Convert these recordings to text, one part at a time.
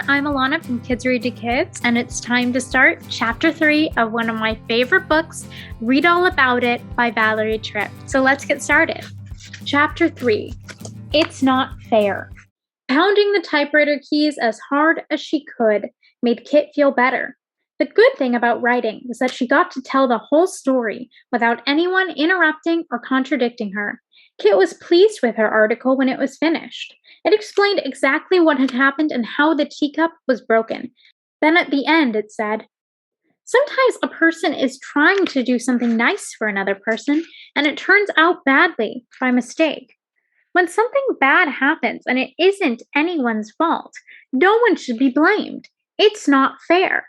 I'm Alana from Kids Read to Kids, and it's time to start Chapter 3 of one of my favorite books, Read All About It by Valerie Tripp. So let's get started. Chapter 3, It's Not Fair. Pounding the typewriter keys as hard as she could made Kit feel better. The good thing about writing was that she got to tell the whole story without anyone interrupting or contradicting her. Kit was pleased with her article when it was finished. It explained exactly what had happened and how the teacup was broken. Then at the end it said, "Sometimes a person is trying to do something nice for another person, and it turns out badly by mistake. When something bad happens and it isn't anyone's fault, no one should be blamed. It's not fair."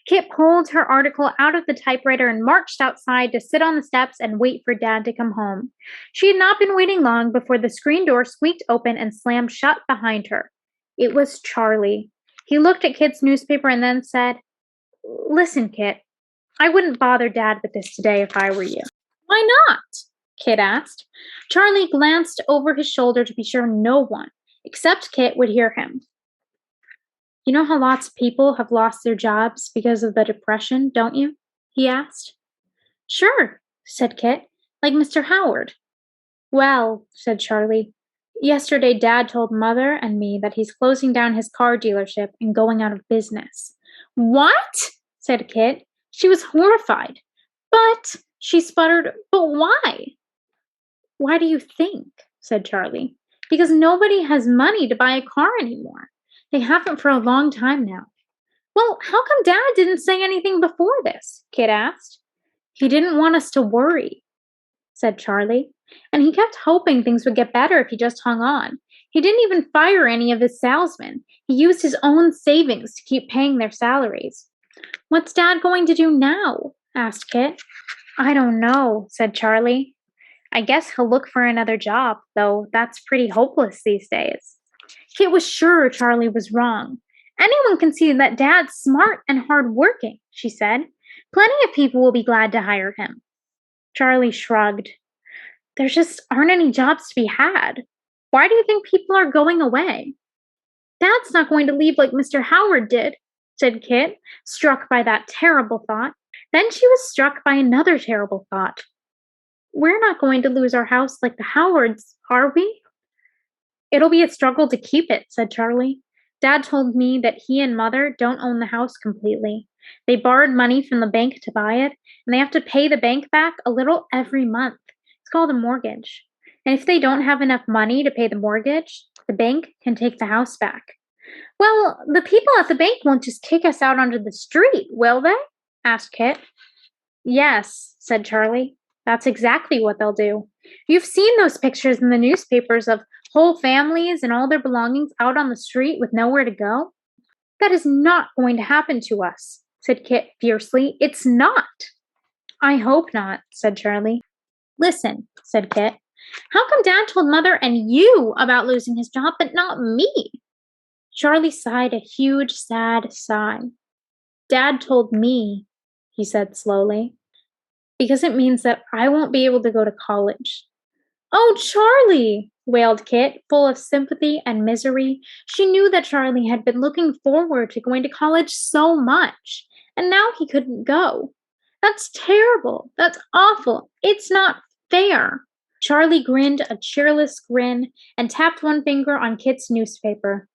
Kit pulled her article out of the typewriter and marched outside to sit on the steps and wait for Dad to come home. She had not been waiting long before the screen door squeaked open and slammed shut behind her. It was Charlie. He looked at Kit's newspaper and then said, "Listen, Kit, I wouldn't bother Dad with this today if I were you." "Why not?" Kit asked. Charlie glanced over his shoulder to be sure no one, except Kit, would hear him. "You know how lots of people have lost their jobs because of the Depression, don't you?" he asked. "Sure," said Kit, "like Mr. Howard." "Well," said Charlie, "yesterday Dad told Mother and me that he's closing down his car dealership and going out of business." "What?" said Kit. She was horrified. "But," she sputtered, "but why?" "Why do you think?" said Charlie. "Because nobody has money to buy a car anymore. They haven't for a long time now." "Well, how come Dad didn't say anything before this?" Kit asked. "He didn't want us to worry," said Charlie, "and he kept hoping things would get better if he just hung on. He didn't even fire any of his salesmen. He used his own savings to keep paying their salaries." "What's Dad going to do now?" asked Kit. "I don't know," said Charlie. "I guess he'll look for another job, though that's pretty hopeless these days." Kit was sure Charlie was wrong. "Anyone can see that Dad's smart and hardworking," she said. "Plenty of people will be glad to hire him." Charlie shrugged. "There just aren't any jobs to be had. Why do you think people are going away?" "Dad's not going to leave like Mr. Howard did," said Kit, struck by that terrible thought. Then she was struck by another terrible thought. "We're not going to lose our house like the Howards, are we?" "It'll be a struggle to keep it," said Charlie. "Dad told me that he and Mother don't own the house completely. They borrowed money from the bank to buy it, and they have to pay the bank back a little every month. It's called a mortgage. And if they don't have enough money to pay the mortgage, the bank can take the house back." "Well, the people at the bank won't just kick us out onto the street, will they?" asked Kit. "Yes," said Charlie. "That's exactly what they'll do. You've seen those pictures in the newspapers of whole families and all their belongings out on the street with nowhere to go. That is not going to happen to us," said Kit fiercely. "It's not." "I hope not," said Charlie. "Listen," said Kit. "How come Dad told Mother and you about losing his job, but not me?" Charlie sighed a huge, sad sigh. "Dad told me," he said slowly, "because it means that I won't be able to go to college." "Oh, Charlie!" wailed Kit, full of sympathy and misery. She knew that Charlie had been looking forward to going to college so much, and now he couldn't go. "That's terrible. That's awful. It's not fair." Charlie grinned a cheerless grin and tapped one finger on Kit's newspaper.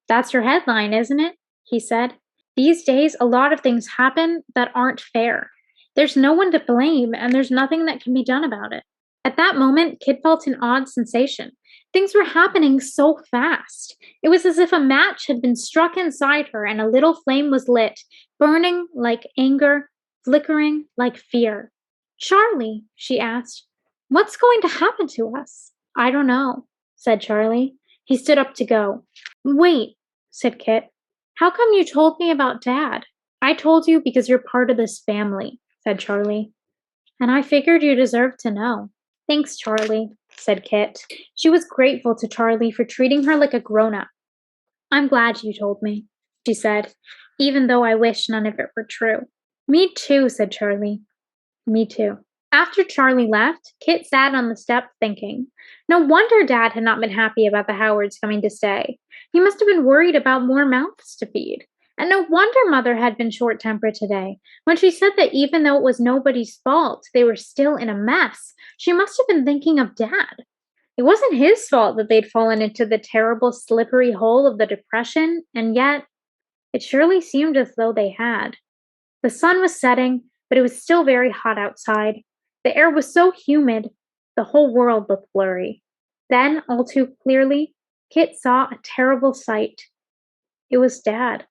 "That's your headline, isn't it?" he said. "These days, a lot of things happen that aren't fair. There's no one to blame, and there's nothing that can be done about it." At that moment, Kit felt an odd sensation. Things were happening so fast. It was as if a match had been struck inside her and a little flame was lit, burning like anger, flickering like fear. "Charlie," she asked, "what's going to happen to us?" "I don't know," said Charlie. He stood up to go. "Wait," said Kit. "How come you told me about Dad?" "I told you because you're part of this family," said Charlie. "And I figured you deserved to know." "Thanks, Charlie," said Kit. She was grateful to Charlie for treating her like a grown-up. "I'm glad you told me," she said, "even though I wish none of it were true." "Me too," said Charlie. "Me too." After Charlie left, Kit sat on the step thinking. No wonder Dad had not been happy about the Howards coming to stay. He must have been worried about more mouths to feed. And no wonder Mother had been short-tempered today. When she said that even though it was nobody's fault, they were still in a mess, she must have been thinking of Dad. It wasn't his fault that they'd fallen into the terrible slippery hole of the depression, and yet it surely seemed as though they had. The sun was setting, but it was still very hot outside. The air was so humid, the whole world looked blurry. Then, all too clearly, Kit saw a terrible sight. It was Dad.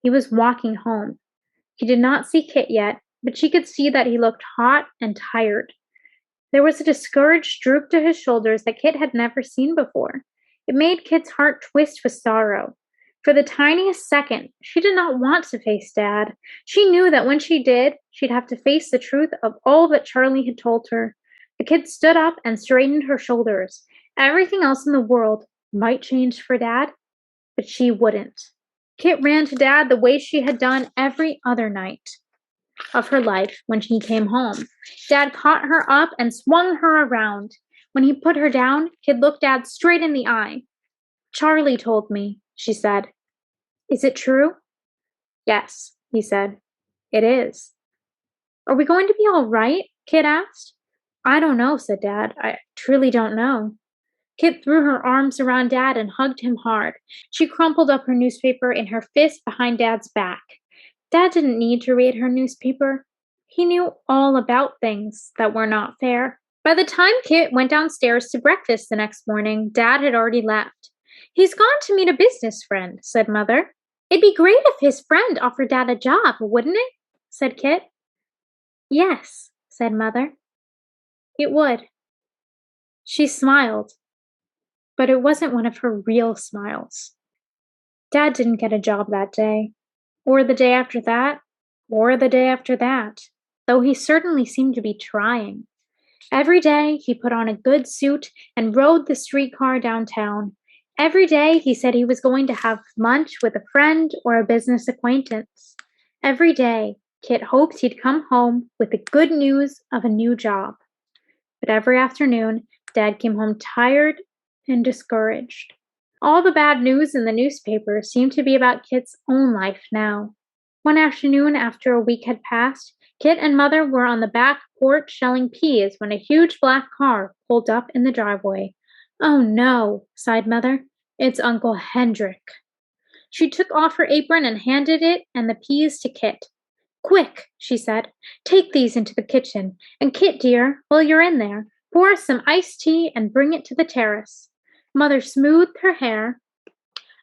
He was walking home. He did not see Kit yet, but she could see that he looked hot and tired. There was a discouraged droop to his shoulders that Kit had never seen before. It made Kit's heart twist with sorrow. For the tiniest second, she did not want to face Dad. She knew that when she did, she'd have to face the truth of all that Charlie had told her. The kid stood up and straightened her shoulders. Everything else in the world might change for Dad, but she wouldn't. Kit ran to Dad the way she had done every other night of her life when he came home. Dad caught her up and swung her around. When he put her down, Kit looked Dad straight in the eye. "Charlie told me," she said. "Is it true?" "Yes," he said. "It is." "Are we going to be all right?" Kit asked. "I don't know," said Dad. "I truly don't know." Kit threw her arms around Dad and hugged him hard. She crumpled up her newspaper in her fist behind Dad's back. Dad didn't need to read her newspaper. He knew all about things that were not fair. By the time Kit went downstairs to breakfast the next morning, Dad had already left. "He's gone to meet a business friend," said Mother. "It'd be great if his friend offered Dad a job, wouldn't it?" said Kit. "Yes," said Mother. "It would." She smiled. But it wasn't one of her real smiles. Dad didn't get a job that day, or the day after that, or the day after that, though he certainly seemed to be trying. Every day he put on a good suit and rode the streetcar downtown. Every day he said he was going to have lunch with a friend or a business acquaintance. Every day Kit hoped he'd come home with the good news of a new job. But every afternoon, Dad came home tired and discouraged. All the bad news in the newspaper seemed to be about Kit's own life now. One afternoon, after a week had passed, Kit and Mother were on the back porch shelling peas when a huge black car pulled up in the driveway. "Oh no," sighed Mother. "It's Uncle Hendrik." She took off her apron and handed it and the peas to Kit. "Quick," she said. "Take these into the kitchen. And Kit, dear, while you're in there, pour some iced tea and bring it to the terrace." Mother smoothed her hair,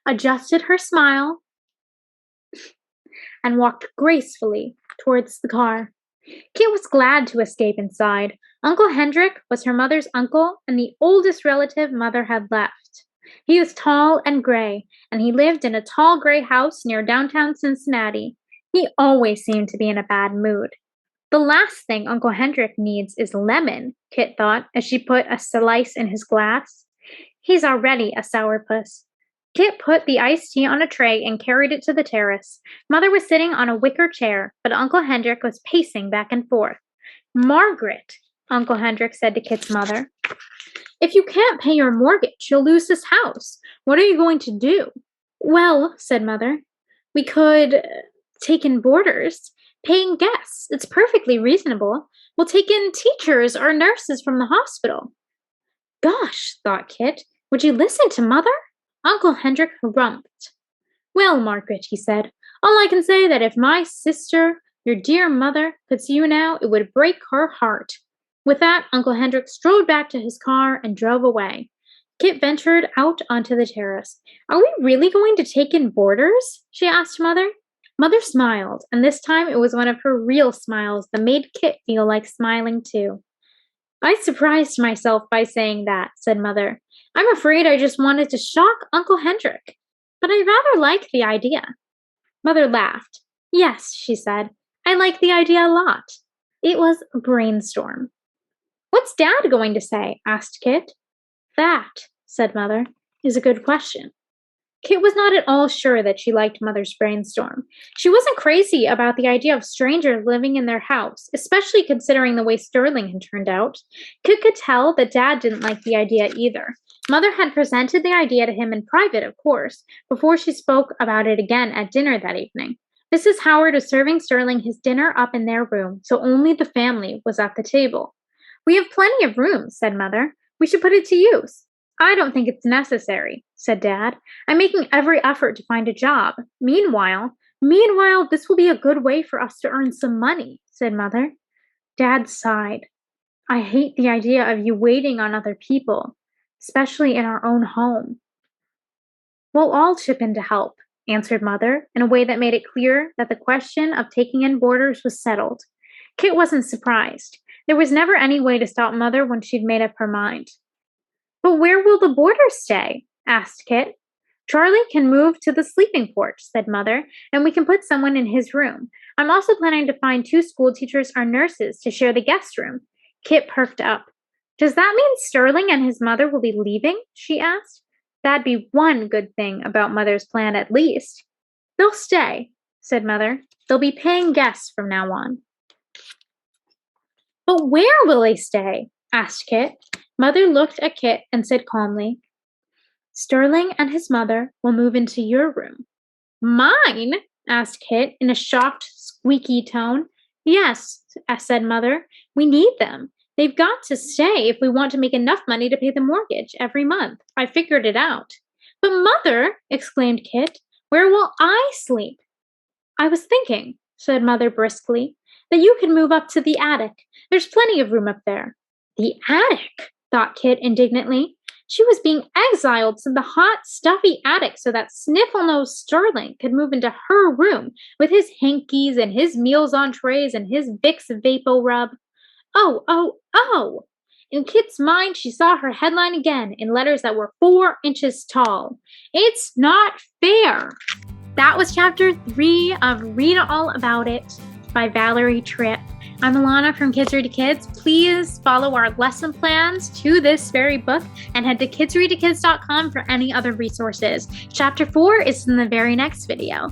adjusted her smile, and walked gracefully towards the car. Kit was glad to escape inside. Uncle Hendrik was her mother's uncle and the oldest relative Mother had left. He was tall and gray, and he lived in a tall gray house near downtown Cincinnati. He always seemed to be in a bad mood. The last thing Uncle Hendrik needs is lemon, Kit thought as she put a slice in his glass. He's already a sourpuss. Kit put the iced tea on a tray and carried it to the terrace. Mother was sitting on a wicker chair, but Uncle Hendrik was pacing back and forth. "Margaret," Uncle Hendrik said to Kit's mother, "if you can't pay your mortgage, you'll lose this house. What are you going to do?" "Well," said Mother, "we could take in boarders, paying guests. It's perfectly reasonable. We'll take in teachers or nurses from the hospital." "Gosh," thought Kit, "would you listen to Mother?" Uncle Hendrik grumped. "Well, Margaret," he said, "all I can say that if my sister, your dear mother, could see you now, it would break her heart." With that, Uncle Hendrik strode back to his car and drove away. Kit ventured out onto the terrace. "Are we really going to take in boarders?" she asked Mother. Mother smiled, and this time it was one of her real smiles that made Kit feel like smiling too. "I surprised myself by saying that," said Mother. "I'm afraid I just wanted to shock Uncle Hendrik, but I rather like the idea." Mother laughed. "Yes," she said, "I like the idea a lot." It was a brainstorm. "What's Dad going to say?" asked Kit. "That," said Mother, "is a good question." Kit was not at all sure that she liked Mother's brainstorm. She wasn't crazy about the idea of strangers living in their house, especially considering the way Sterling had turned out. Kit could tell that Dad didn't like the idea either. Mother had presented the idea to him in private, of course, before she spoke about it again at dinner that evening. Mrs. Howard was serving Sterling his dinner up in their room, so only the family was at the table. "We have plenty of room," said Mother. "We should put it to use." "I don't think it's necessary," said Dad. "I'm making every effort to find a job. Meanwhile, this will be a good way for us to earn some money," said Mother. Dad sighed. "I hate the idea of you waiting on other people, especially in our own home." "We'll all chip in to help," answered Mother, in a way that made it clear that the question of taking in boarders was settled. Kit wasn't surprised. There was never any way to stop Mother when she'd made up her mind. "But where will the boarders stay?" asked Kit. "Charlie can move to the sleeping porch," said Mother, "and we can put someone in his room. I'm also planning to find 2 school teachers or nurses to share the guest room." Kit perked up. "Does that mean Sterling and his mother will be leaving?" she asked. "That'd be one good thing about Mother's plan at least." "They'll stay," said Mother. "They'll be paying guests from now on." "But where will they stay?" asked Kit. Mother looked at Kit and said calmly, "Sterling and his mother will move into your room." "Mine?" asked Kit in a shocked, squeaky tone. "Yes," said Mother. "We need them. They've got to stay if we want to make enough money to pay the mortgage every month. I figured it out." "But Mother," exclaimed Kit, "where will I sleep?" "I was thinking," said Mother briskly, "that you could move up to the attic. There's plenty of room up there." "The attic?" thought Kit indignantly. She was being exiled to the hot, stuffy attic so that Sniffle-Nose Sterling could move into her room with his hankies and his meals on trays and his Vicks Vapo Rub. Oh! In Kit's mind, she saw her headline again in letters that were 4 inches tall. "It's not fair." That was chapter 3 of Read All About It by Valerie Tripp. I'm Alana from Kids Read to Kids. Please follow our lesson plans to this very book and head to kidsreadtokids.com for any other resources. Chapter 4 is in the very next video.